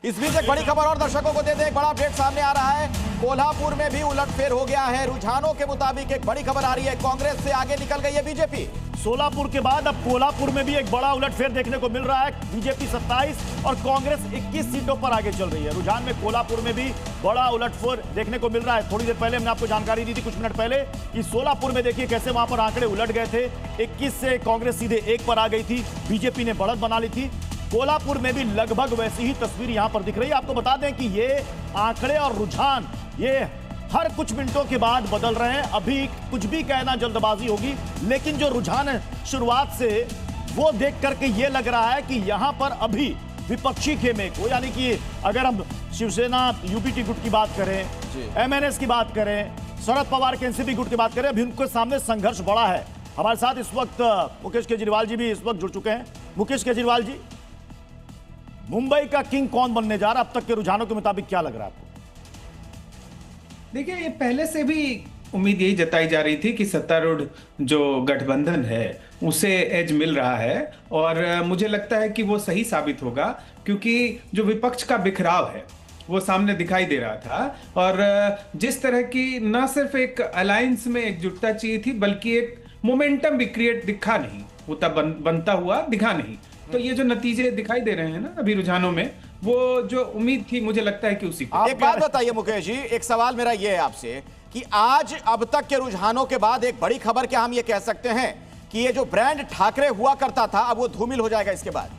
इस बीच एक बड़ी खबर और दर्शकों को दे दें, एक बड़ा अपडेट सामने आ रहा है। कोल्हापुर में भी उलटफेर हो गया है। रुझानों के मुताबिक एक बड़ी खबर आ रही है, कांग्रेस से आगे निकल गई है बीजेपी। सोलापुर के बाद अब कोल्हापुर में भी एक बड़ा उलटफेर देखने को मिल रहा है। बीजेपी 27 और कांग्रेस 21 सीटों पर आगे चल रही है। रुझान में कोल्हापुर में भी बड़ा उलटफेर देखने को मिल रहा है। थोड़ी देर पहले हमने आपको जानकारी दी थी, कुछ मिनट पहले, कि सोलापुर में देखिए कैसे वहां पर आंकड़े उलट गए थे। 21 से कांग्रेस सीधे 1 पर आ गई थी, बीजेपी ने बढ़त बना ली थी। कोल्हापुर में भी लगभग वैसी ही तस्वीर यहां पर दिख रही है। आपको बता दें कि ये आंकड़े और रुझान ये हर कुछ मिनटों के बाद बदल रहे हैं। अभी कुछ भी कहना जल्दबाजी होगी, लेकिन जो रुझान है शुरुआत से वो देख करके ये लग रहा है कि यहां पर अभी विपक्षी खेमे को, यानी कि अगर हम शिवसेना यूपीटी गुट की बात करें, एमएनएस की बात करें, शरद पवार के एनसीपी गुट की बात करें, अभी उनके सामने संघर्ष बड़ा है। हमारे साथ इस वक्त मुकेश केजरीवाल जी भी इस वक्त जुड़ चुके हैं। मुकेश केजरीवाल जी, मुंबई का किंग कौन बनने जा रहा है? अब तक के रुझानों के मुताबिक क्या लग रहा है आपको? देखिए, ये पहले से भी उम्मीद यही जताई जा रही थी कि सत्तारूढ़ जो गठबंधन है उसे एज मिल रहा है, और मुझे लगता है कि वो सही साबित होगा, क्योंकि जो विपक्ष का बिखराव है वो सामने दिखाई दे रहा था। और जिस तरह की न सिर्फ एक अलायंस में एकजुटता चाहिए थी, बल्कि एक मोमेंटम भी क्रिएट दिखा नहीं, वो तब बनता हुआ दिखा नहीं। तो ये जो नतीजे दिखाई दे रहे हैं ना अभी रुझानों में, वो जो उम्मीद थी मुझे लगता है कि उसी को। एक बात बताइए मुकेश जी, एक सवाल मेरा ये है आपसे कि आज अब तक के रुझानों के बाद एक बड़ी खबर, क्या हम ये कह सकते हैं कि ये जो ब्रांड ठाकरे हुआ करता था अब वो धूमिल हो जाएगा इसके बाद?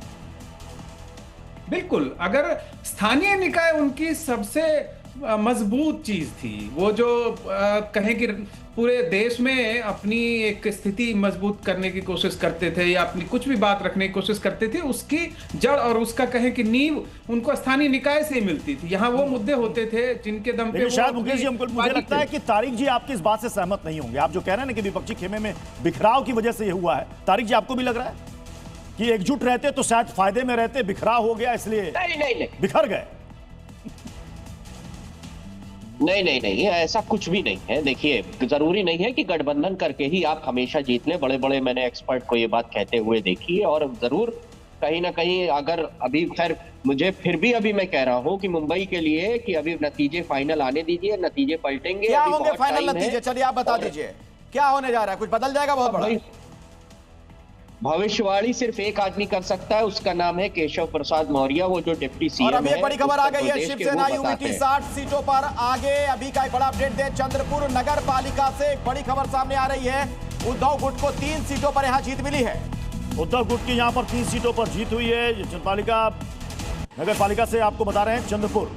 बिल्कुल, अगर स्थानीय निकाय उनकी सबसे मजबूत चीज थी, वो जो कहें कि पूरे देश में अपनी एक स्थिति मजबूत करने की कोशिश करते थे या अपनी कुछ भी बात रखने की कोशिश करते थे, उसकी जड़ और उसका कहें कि नींव उनको स्थानीय निकाय से ही मिलती थी। यहाँ वो मुद्दे होते थे जिनके दम पे शायद मुकेश जी, मुझे लगता है कि तारिक जी आपकी इस बात से सहमत नहीं होंगे। आप जो कह रहे हैं ना कि विपक्षी खेमे में बिखराव की वजह से ये हुआ है, तारिक जी आपको भी लग रहा है कि एकजुट रहते तो शायद फायदे में रहते, बिखराव हो गया इसलिए नहीं बिखर गए? नहीं, ऐसा कुछ भी नहीं है। देखिए, जरूरी नहीं है कि गठबंधन करके ही आप हमेशा जीत लें। बड़े बड़े मैंने एक्सपर्ट को ये बात कहते हुए देखी है, और जरूर कहीं ना कहीं अगर अभी, खैर मुझे फिर भी अभी मैं कह रहा हूं कि मुंबई के लिए कि अभी नतीजे फाइनल आने दीजिए, नतीजे पलटेंगे। क्या होंगे फाइनल नतीजे? चलिए आप बता दीजिए क्या होने जा रहा है, कुछ बदल जाएगा बहुत बड़ा? भविष्यवाणी सिर्फ एक आदमी कर सकता है, उसका नाम है केशव प्रसाद मौर्य, वो जो डिप्टी सीएम है। और अभी एक बड़ी खबर आ गई है, शिवसेना यूपीटी 60 सीटों पर आगे। अभी का एक बड़ा अपडेट दे, चंद्रपुर नगर पालिका से एक बड़ी खबर सामने आ रही है। उद्धव गुट को 3 सीटों पर यहां जीत मिली है। उद्धव गुट की यहां पर 3 सीटों पर जीत हुई है। नगर पालिका से आपको बता रहे हैं चंद्रपुर,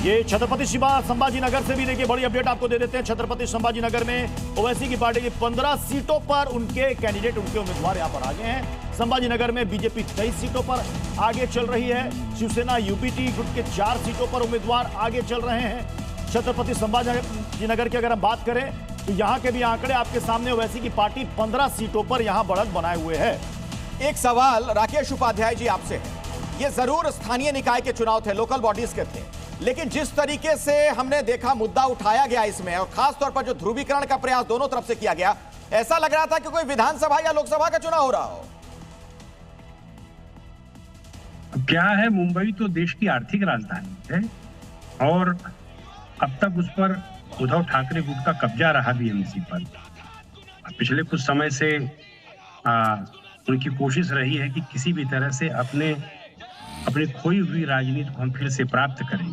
ये छत्रपति संभाजी नगर से भी देखिए बड़ी अपडेट आपको दे देते हैं। छत्रपति संभाजी नगर में ओवैसी की पार्टी की 15 सीटों पर उनके कैंडिडेट, उनके उम्मीदवार यहां पर आगे हैं। संभाजी नगर में बीजेपी 23 सीटों पर आगे चल रही है। शिवसेना यूपीटी गुट के 4 सीटों पर उम्मीदवार आगे चल रहे हैं। छत्रपति संभाजी नगर की अगर हम बात करें तो यहां के भी आंकड़े आपके सामने। ओवैसी की पार्टी 15 सीटों पर यहां बढ़त बनाए हुए है। एक सवाल राकेश उपाध्याय जी आपसे है, ये जरूर स्थानीय निकाय के चुनाव थे, लोकल बॉडीज के थे, लेकिन जिस तरीके से हमने देखा मुद्दा उठाया गया इसमें, और खास तौर पर जो ध्रुवीकरण का प्रयास दोनों तरफ से किया गया, ऐसा लग रहा था कि कोई विधानसभा या लोकसभा का चुनाव हो रहा हो। क्या है, मुंबई तो देश की आर्थिक राजधानी है, और अब तक उस पर उद्धव ठाकरे गुट का कब्जा रहा बीएमसी पर। पिछले कुछ समय से उनकी कोशिश रही है कि किसी भी तरह से अपनी खोई हुई राजनीति को हम फिर से प्राप्त करें।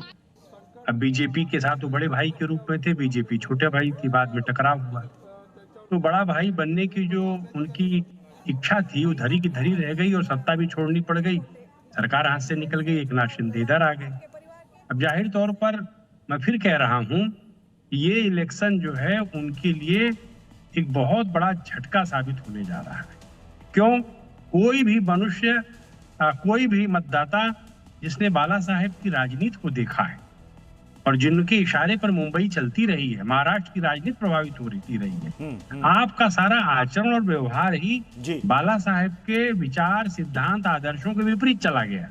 अब बीजेपी के साथ तो बड़े भाई के रूप में थे, बीजेपी छोटे भाई थी, बाद में टकराव हुआ, तो बड़ा भाई बनने की जो उनकी इच्छा थी वो धरी की धरी रह गई, और सत्ता भी छोड़नी पड़ गई, सरकार हाथ से निकल गई, एक नाथ शिंदे इधर आ गए। अब जाहिर तौर पर मैं फिर कह रहा हूं, ये इलेक्शन जो है उनके लिए एक बहुत बड़ा झटका साबित होने जा रहा है। क्यों? कोई भी मनुष्य, कोई भी मतदाता जिसने बाला साहेब की राजनीति को देखा है और जिनके इशारे पर मुंबई चलती रही है, महाराष्ट्र की राजनीति प्रभावित होती रही है, आपका सारा आचरण और व्यवहार ही बाला साहेब के विचार, सिद्धांत, आदर्शों के विपरीत चला गया।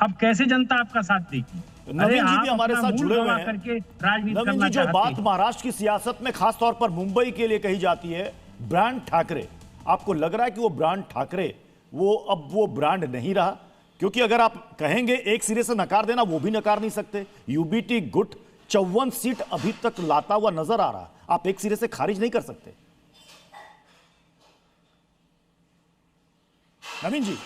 अब कैसे जनता आपका साथ देगी? नवीन जी भी हमारे साथ जुड़े हुए हैं। नवीन जी, जो बात महाराष्ट्र की सियासत में खास तौर पर मुंबई के लिए कही जाती है, ब्रांड ठाकरे, आपको लग रहा है कि वो ब्रांड ठाकरे अब वो ब्रांड नहीं रहा? क्योंकि अगर आप कहेंगे एक सिरे से नकार देना, वो भी नकार नहीं सकते। यूबीटी गुट 54 सीट अभी तक लाता हुआ नजर आ रहा, आप एक सिरे से खारिज नहीं कर सकते। नवीन जी।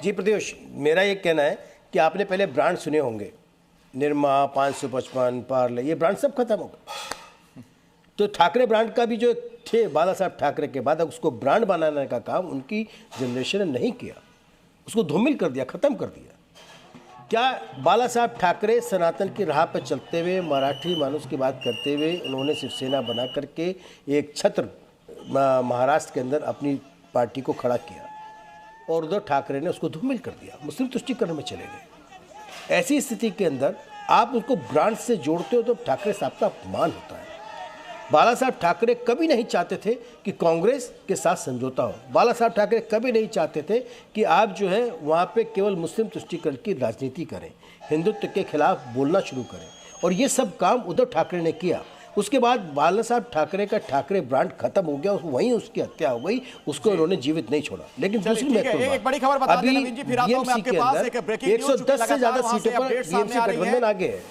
जी प्रत्युष, मेरा ये कहना है कि आपने पहले ब्रांड सुने होंगे, निरमा, 555, पार्ले, ये ब्रांड सब खत्म हो गए। तो ठाकरे ब्रांड का भी जो थे बाला साहब ठाकरे के बाद उसको ब्रांड बनाने का काम उनकी जनरेशन ने नहीं किया, उसको धूमिल कर दिया, ख़त्म कर दिया। क्या बाला साहब ठाकरे सनातन की राह पर चलते हुए, मराठी मानुस की बात करते हुए उन्होंने शिवसेना बना करके एक छत्र महाराष्ट्र के अंदर अपनी पार्टी को खड़ा किया और उद्धव ठाकरे ने उसको धूमिल कर दिया, मुस्लिम तुष्टीकरण में चले गए। ऐसी स्थिति के अंदर आप उसको ब्रांड से जोड़ते हो तो ठाकरे साहब का अपमान होता है। बाला साहब ठाकरे कभी नहीं चाहते थे कि कांग्रेस के साथ समझौता हो। बाला साहब ठाकरे कभी नहीं चाहते थे कि आप जो है वहाँ पे केवल मुस्लिम तुष्टीकरण की राजनीति करें, हिंदुत्व के खिलाफ बोलना शुरू करें, और ये सब काम उद्धव ठाकरे ने किया। उसके बाद बाला साहब ठाकरे का ठाकरे ब्रांड खत्म हो गया, वहीं उसकी हत्या हो गई, उसको उन्होंने जीवित नहीं छोड़ा। लेकिन दूसरी एक बड़ी खबर बता दें नवीन जी, फिर आता हूं मैं आपके पास। एक ब्रेकिंग न्यूज़ 110 से ज्यादा सीटों पर बीएमसी गठबंधन आगे है।